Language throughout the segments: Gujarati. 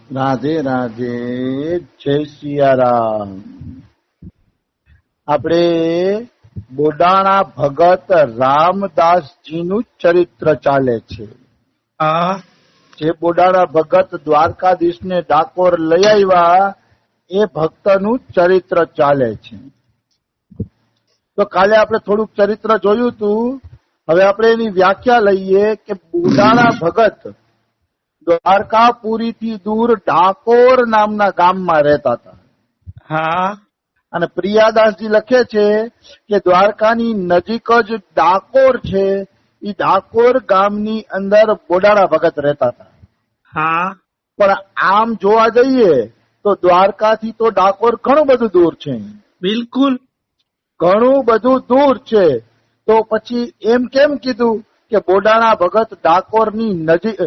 રાધે રાધે, જય સિયારામ. આપણે બોડાણા ભગત રામદાસજીનું ચરિત્ર ચાલે છે. જે બોડાણા ભગત દ્વારકાધીશને ડાકોર લઈ આવ્યા એ ભક્તનું ચરિત્ર ચાલે છે. તો કાલે આપણે થોડુંક ચરિત્ર જોયું હતું. હવે આપણે એની વ્યાખ્યા લઈએ કે બોડાણા ભગત દ્વારકાપુરી થી દૂર ડાકોર નામના ગામમાં રહેતા હતા. અને પ્રિયાદાસજી લખે છે કે દ્વારકાની નજીક જ ડાકોર છે. એ ડાકોર ગામની અંદર બોડાણા ભગત રહેતા હતા. પણ આમ જોવા જઈએ તો દ્વારકાથી તો ડાકોર ઘણું બધું દૂર છે. બિલકુલ ઘણું બધું દૂર છે. તો પછી એમ કેમ કીધું કે બોડાણા ભગત ડાકોરની નજીક,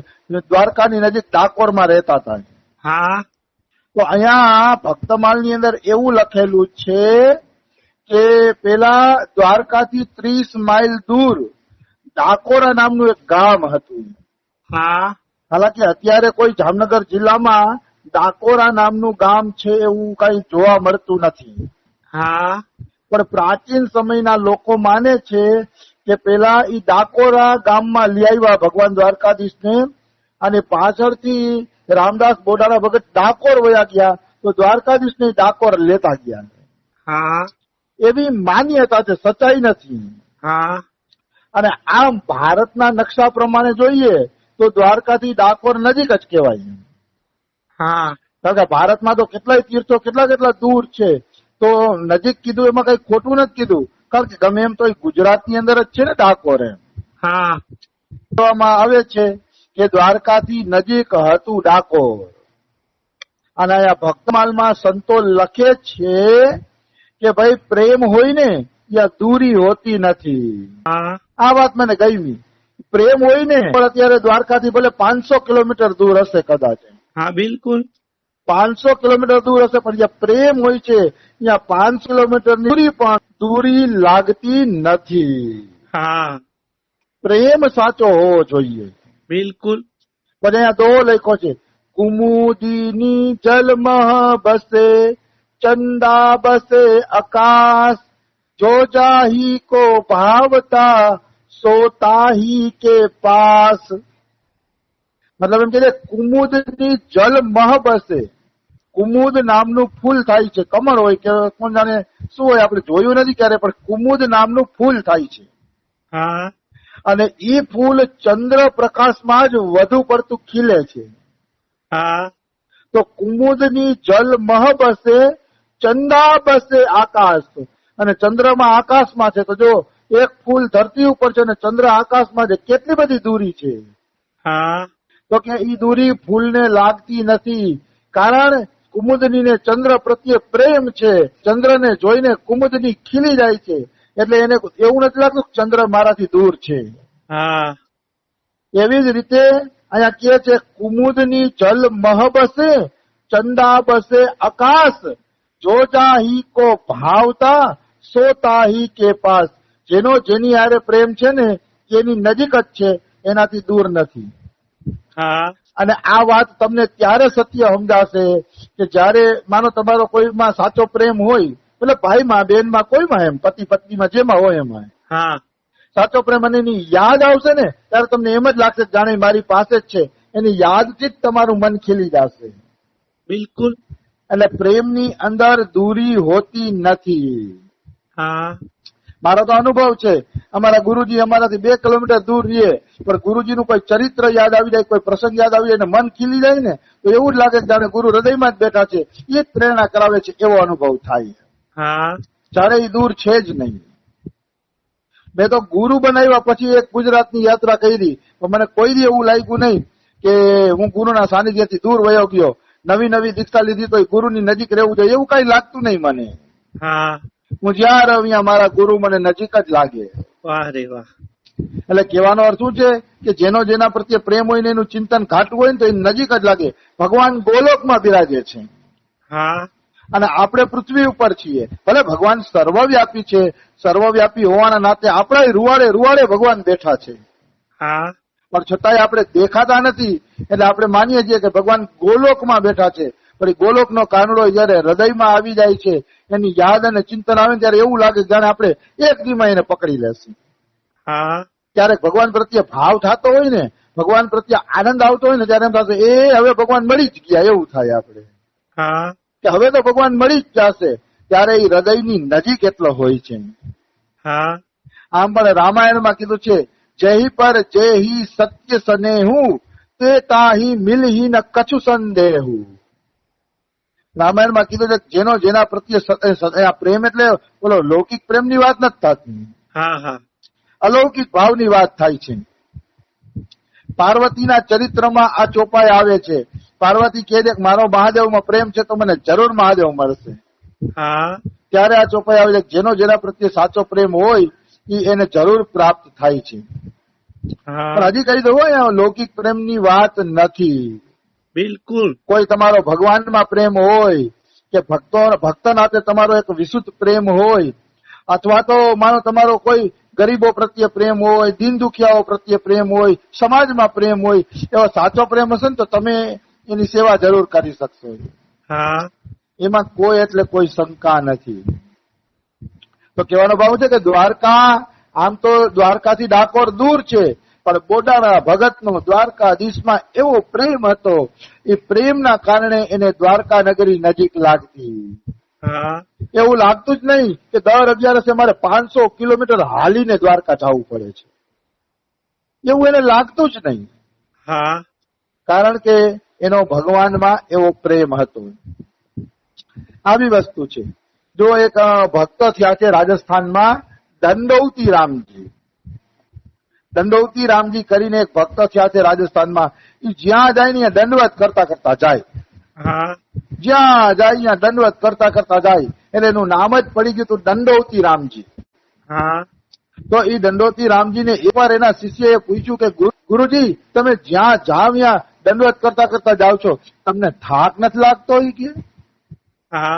દ્વારકાની નજીક ડાકોરમાં રહેતા હતા? તો અહીંયા ભક્તમાલની અંદર એવું લખેલું છે કે પેલા દ્વારકાથી 30 માઇલ દૂર ડાકોરા નામનું એક ગામ હતું. હાલાકી અત્યારે કોઈ જામનગર જિલ્લામાં ડાકોરા નામનું ગામ છે એવું કઈ જોવા મળતું નથી. પણ પ્રાચીન સમયના લોકો માને છે કે પેલા ઈ ડાકોરા ગામમાં લઈ આવ્યા ભગવાન દ્વારકાધીશને, અને પાછળથી રામદાસ બોડાણા ભગત ડાકોર વયા ગયા તો દ્વારકાધીશને ડાકોર લેતા ગયા. એવી માન્યતા છે, સચ્ચાઈ નથી. અને આમ ભારતના નકશા પ્રમાણે જોઈએ તો દ્વારકાથી ડાકોર નજીક જ કહેવાય. કારણ કે ભારતમાં તો કેટલાય તીર્થો કેટલા દૂર છે. તો નજીક કીધું એમાં કઈ ખોટું નથી કીધું, કારણ કે ગમે એમ તો ગુજરાતની અંદર જ છે ને ડાકોર. એમ કહેવામાં આવે છે કે દ્વારકાથી નજીક હતું ડાકોર. અને અહીંયા ભક્તમાલમાં સંતો લખે છે કે ભાઈ પ્રેમ હોય ને ત્યાં દૂરી હોતી નથી. આ વાત મને ગમી. પ્રેમ હોય ને પણ અત્યારે દ્વારકાથી ભલે 500 કિલોમીટર દૂર હશે કદાચ. બિલકુલ 500 કિલોમીટર દૂર હશે, પણ જ્યાં પ્રેમ હોય છે ત્યાં 5 કિલોમીટરની દૂરી પણ દૂરી લાગતી નથી. પ્રેમ સાચો હોવો જોઈએ. બિલકુલ. પણ અહીંયા દો લખ્યો છે, કુમુદીની જલમહ બસે ચંદા બસે આકાશ, જો જાહી કો ભાવતા સોતાહી કે પાસ. મતલબ એમ કે કુમુદની જલમહ બસે. કુમુદ નામનું ફૂલ થાય છે, કમળ હોય કે કોણ જાણે શું હોય, આપણે જોયું નથી ક્યારે, પણ કુમુદ નામનું ફૂલ થાય છે. અને ઈ ફૂલ ચંદ્ર પ્રકાશમાં જ વધુ પડતું ખીલે છે. તો કુમુદની જલમહ બસે ચંદા બસે આકાશ. અને ચંદ્રમાં આકાશમાં છે. તો જો એક ફૂલ ધરતી ઉપર છે અને ચંદ્ર આકાશમાં છે, કેટલી બધી દૂરી છે. તો કે ઈ દૂરી ફૂલને લાગતી નથી, કારણ કુમુદની ને ચંદ્ર પ્રત્યે પ્રેમ છે. ચંદ્રને જોઈને કુમુદની ખીલી જાય છે, એટલે એને એવું નથી લાગતું ચંદ્ર મારાથી દૂર છે. એવી જ રીતે અહીંયા કહે છે, કુમુદની જલ મહ બસે ચંદા બસે આકાશ, જો જાહી કો ભાવતા સોતાહી કે પાસ. જેનો જેની હારે પ્રેમ છે ને એની નજીક જ છે, એનાથી દૂર નથી. અને આ વાત તમને ત્યારે સત્ય સમજાશે કે જયારે માનો તમારો કોઈમાં સાચો પ્રેમ હોય, એટલે ભાઈમાં બેનમાં કોઈમાં, એમ પતિ પત્નીમાં જેમાં હોય એમાં સાચો પ્રેમ, અને એની યાદ આવશે ને ત્યારે તમને એમ જ લાગશે જાણે મારી પાસે જ છે. એની યાદથી જ તમારું મન ખીલી જશે. બિલકુલ. એટલે પ્રેમની અંદર દૂરી હોતી નથી. મારો તો અનુભવ છે. અમારા ગુરુજી અમારાથી 2 કિલોમીટર દૂર રહીએ, પણ ગુરુજીનું કોઈ ચરિત્ર યાદ આવી જાય, કોઈ પ્રસંગ યાદ આવી જાય, મન ખીલી જાય ને તો એવું જ લાગે કે જાણે ગુરુ હૃદયમાં જ બેઠા છે, એ જ પ્રેરણા કરાવે છે, એવો અનુભવ થાય. જ્યારે એ દૂર છે જ નહીં. મેં તો ગુરુ બનાવ્યા પછી એક ગુજરાતની યાત્રા કરી, પણ મને કોઈ દી એવું લાગ્યું નહીં કે હું ગુરુના સાનિધ્યથી દૂર વયો ગયો. નવી દીક્ષા લીધી તો ગુરુની નજીક રહેવું જોઈએ એવું કઈ લાગતું નહીં મને. હું જ્યાં રહું ત્યાં મારા ગુરુ મને નજીક જ લાગે. વાહ રે વાહ. એટલે કહેવાનો અર્થ શું છે કે જેનો જેના પ્રત્યે પ્રેમ હોય ને એનું ચિંતન ઘાટું હોય ને તો એ નજીક જ લાગે. ભગવાન ગોલોકમાં બિરાજે છે. અને આપણે પૃથ્વી ઉપર છીએ. ભલે ભગવાન સર્વવ્યાપી છે, સર્વવ્યાપી હોવાના નાતે આપણા રૂવાડે ભગવાન બેઠા છે. પણ છતાંય આપણે દેખાતા નથી, એટલે આપણે માનીએ છીએ કે ભગવાન ગોલોકમાં બેઠા છે. પણ ગોલોકનો કાનડો જયારે હૃદયમાં આવી જાય છે, એની યાદ અને ચિંતન આવે ત્યારે એવું લાગે જાણે આપણે એક દીમાં એને પકડી લેશું. ક્યારેક ભગવાન પ્રત્યે ભાવ થતો હોય ને, ભગવાન પ્રત્યે આનંદ આવતો હોય ને, ત્યારે એમ થશે એ હવે ભગવાન મળી જ ગયા, એવું થાય આપણે કે હવે તો ભગવાન મળી જ જશે. ત્યારે એ હૃદયની નજીક એટલો હોય છે. આમ પણ રામાયણમાં કીધું છે, જહી પર જેહી સત્ય સનેહુ તે તાહી મિલહી ન કછુ સંદેહુ. રામાયણમાં કીધું છે જેનો જેના પ્રત્યે પ્રેમ, એટલે બોલો લૌકિક પ્રેમની વાત નથી થતી, અલૌકિક ભાવની વાત થાય છે. પાર્વતીના ચરિત્રમાં આ ચોપાઈ આવે છે. પાર્વતી કહે છે કે મારો મહાદેવમાં પ્રેમ છે તો મને જરૂર મહાદેવ મળશે. ત્યારે આ ચોપાઈ આવે છે જેનો જેના પ્રત્યે સાચો પ્રેમ હોય એને જરૂર પ્રાપ્ત થાય છે. પણ હજી કહી દઉં હોય લૌકિક પ્રેમની વાત નથી. બિલકુલ. કોઈ તમારો ભગવાનમાં પ્રેમ હોય કે ભક્ત નાતે તમારો એક વિશુદ્ધ પ્રેમ હોય, અથવા તો માનો તમારો કોઈ ગરીબો પ્રત્યે પ્રેમ હોય, દીન દુખિયાઓ પ્રત્યે પ્રેમ હોય, સમાજમાં પ્રેમ હોય, એવો સાચો પ્રેમ હશે ને તો તમે એની સેવા જરૂર કરી શકશો. એમાં કોઈ એટલે કોઈ શંકા નથી. તો કહેવાનો ભાવ છે કે દ્વારકા, આમ તો દ્વારકાથી ડાકોર દૂર છે, પણ બોડાણા ભગતનો દ્વારકાધીશમાં એવો પ્રેમ હતો, એ પ્રેમના કારણે એને દ્વારકા નગરી નજીક લાગતી. એવું લાગતું જ નહીં કે દર 11 મારે 500 કિલોમીટર હાલીને દ્વારકા જવું પડે છે, એવું એને લાગતું જ નહીં. કારણ કે એનો ભગવાનમાં એવો પ્રેમ હતો. આવી વસ્તુ છે. જો એક ભક્ત થયા છે રાજસ્થાનમાં, દંડૌતી રામજી. દંડૌતી રામજી કરીને એક ભક્ત થયા છે રાજસ્થાનમાં. એ જ્યાં જાય ને દંડવત કરતા કરતા જાય, જ્યાં જાય ત્યાં દંડવત કરતા કરતા જાય, એટલે એનું નામ જ પડી ગયું હતું દંડૌતી રામજી. તો એ દંડૌતી રામજીને એકવાર એના શિષ્યએ પૂછ્યું કે ગુરુજી, તમે જ્યાં જાવ ત્યાં દંડવત કરતા કરતા જાવ છો, તમને થાક નથી લાગતો? એ કે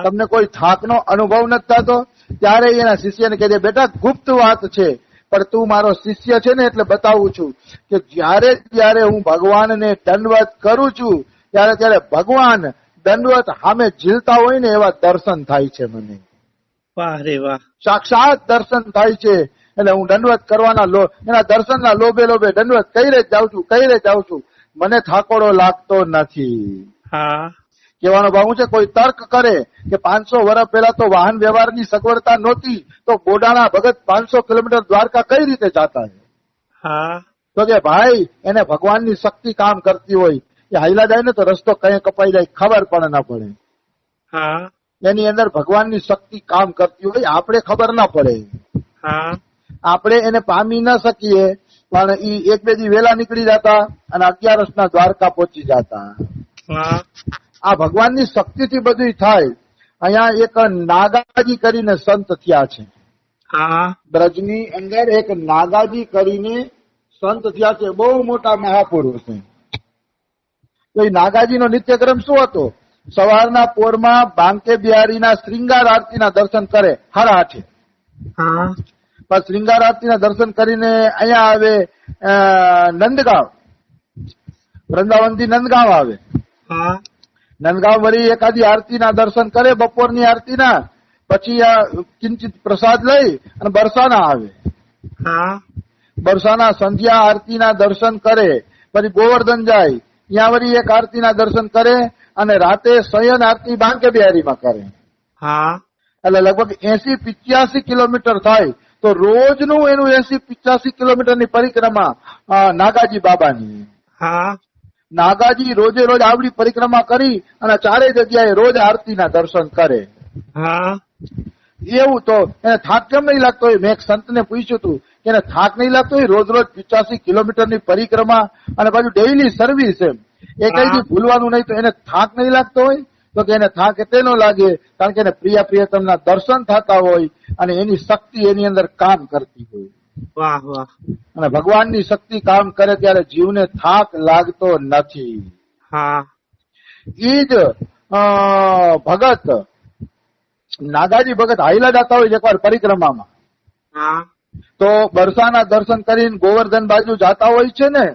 તમને કોઈ થાકનો અનુભવ નથી થતો? ત્યારે એના શિષ્યને કહે બેટા ગુપ્ત વાત છે, પણ તું મારો શિષ્ય છે ને એટલે બતાવું છું કે જયારે જયારે હું ભગવાનને દંડવત કરું છું ત્યારે ત્યારે ભગવાન દંડવત સામે ઝીલતા હોય ને એવા દર્શન થાય છે મને. વાહ રે વાહ. સાક્ષાત દર્શન થાય છે. એટલે હું દંડવત કરવાના એના દર્શનના લોભે લોભે દંડવત કઈ જાઉં છું, મને થાકોડો લાગતો નથી. કહેવાનો ભાવ છે કોઈ તર્ક કરે કે 500 વર્ષ પહેલા તો વાહન વ્યવહારની સગવડતા નહોતી, તો બોડાણા ભગત 500 કિલોમીટર દ્વારકા કઈ રીતે જાતા? તો કે ભાઈ એને ભગવાનની શક્તિ કામ કરતી હોય, એ હાઈલા જાય ને તો રસ્તો કઈ કપાઈ જાય ખબર પણ ના પડે. એની અંદર ભગવાનની શક્તિ કામ કરતી હોય, આપણે ખબર ના પડે. આપણે એને પામી ના શકીએ, પણ ઈ 1-2 દી વેલા નીકળી જતા અને 11 દ્વારકા પહોંચી જતા. આ ભગવાનની શક્તિથી બધું થાય. અહીંયા એક નાગાજી કરીને સંત થયા છે. બ્રજની અંદર એક નાગાજી કરીને સંત થયા છે, બહુ મોટા મહાપુરુષ છે. તો એ નાગાજીનો નિત્યક્રમ શું હતો? સવારના પોરમાં બાંકે બિહારીના શ્રીંગાર આરતીના દર્શન કરે 8:30. પછી શ્રીંગાર આરતીના દર્શન કરીને અહીંયા આવે નંદગાંવ, વૃંદાવનથી નંદગાંવ આવે. નંદગાંવ વળી એકાદી આરતીના દર્શન કરે, બપોરની આરતીના, પછી કિંચિત પ્રસાદ લઈ અને બરસાના આવે. બરસાના સંધ્યા આરતીના દર્શન કરે, પછી ગોવર્ધન જાય, ત્યાં વળી એક આરતીના દર્શન કરે અને રાતે શયન આરતી બાંકે બિહારીમાં કરે. એટલે લગભગ 80-85 કિલોમીટર થાય. તો રોજનું એનું 80-85 કિલોમીટરની પરિક્રમા નાગાજી બાબાની. નાગાજી રોજે રોજ આવડી પરિક્રમા કરી અને 4 જગ્યાએ રોજ આરતીના દર્શન કરે. એવું તો એને થાક કેમ નહીં લાગતો હોય? મેં એક સંતને પૂછ્યું હતું કે એને થાક નહીં લાગતો હોય? રોજ રોજ 85 કિલોમીટરની પરિક્રમા અને પાછું ડેઈલી સર્વિસ, એમ એ કઈ ભૂલવાનું નહીં, તો એને થાક નહીં લાગતો હોય? તો કે એને થાક એટલે ન લાગે, કારણ કે એને પ્રિયતમના દર્શન થતા હોય અને એની શક્તિ એની અંદર કામ કરતી હોય. વાહ વાહ. અને ભગવાનની શક્તિ કામ કરે ત્યારે જીવને થાક લાગતો નથી. ઈ જ ભગત નાગાજી ભગત હાઈલા જતા હોય એકવાર પરિક્રમામાં, તો બરસાના દર્શન કરીને ગોવર્ધન બાજુ જતા હોય છે ને,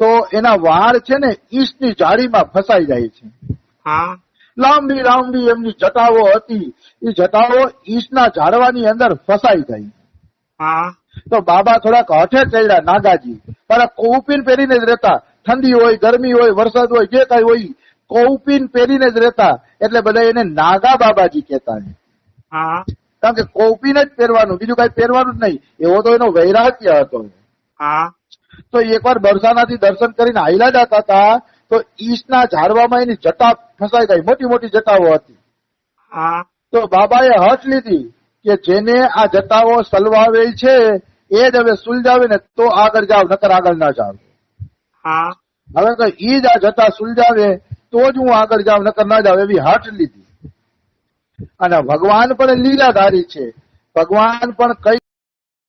તો એના વાળ છે ને ઈસની જાળીમાં ફસાઈ જાય છે. હા લાંબી લાંબી એમની જટાઓ હતી, એ જટાઓ ઈસના ઝાડવાની અંદર ફસાઈ ગઈ. હા તો બાબા થોડાક હઠે ચડ્યા નાગાજી, પણ કૌપીન પહેરીને જ રહેતા. ઠંડી હોય, ગરમી હોય, વરસાદ હોય, જે કઈ હોય કૌપીન પહેરીને જ રહેતા. એટલે બધા એને નાગા બાબાજી કહેતા. હા કારણ કે કૌપીન જ પહેરવાનું, બીજું કઈ પહેરવાનું જ નહીં. એવો તો એનો વૈરાગ્ય હતો. હા તો એકવાર બરસાનાથી દર્શન કરીને હાઈલા જતા હતા, તો ઈસના ઝાડવામાં એની જટા ફસાઈ ગઈ, મોટી મોટી જટાઓ હતી. હા તો બાબાએ હઠ લીધી કે જેને આ જટાઓ સલવાવે છે એ જ હવે સુલઝાવે ને તો આગળ જાવ, નકર આગળ ના જાવ. હા હવે તો ઈ જ આ જટા સુલઝાવે તો જ હું આગળ જાવ, નકર ના જાવ, એવી હઠ લીધી. અને ભગવાન પણ લીલાધારી છે. ભગવાન પણ કઈ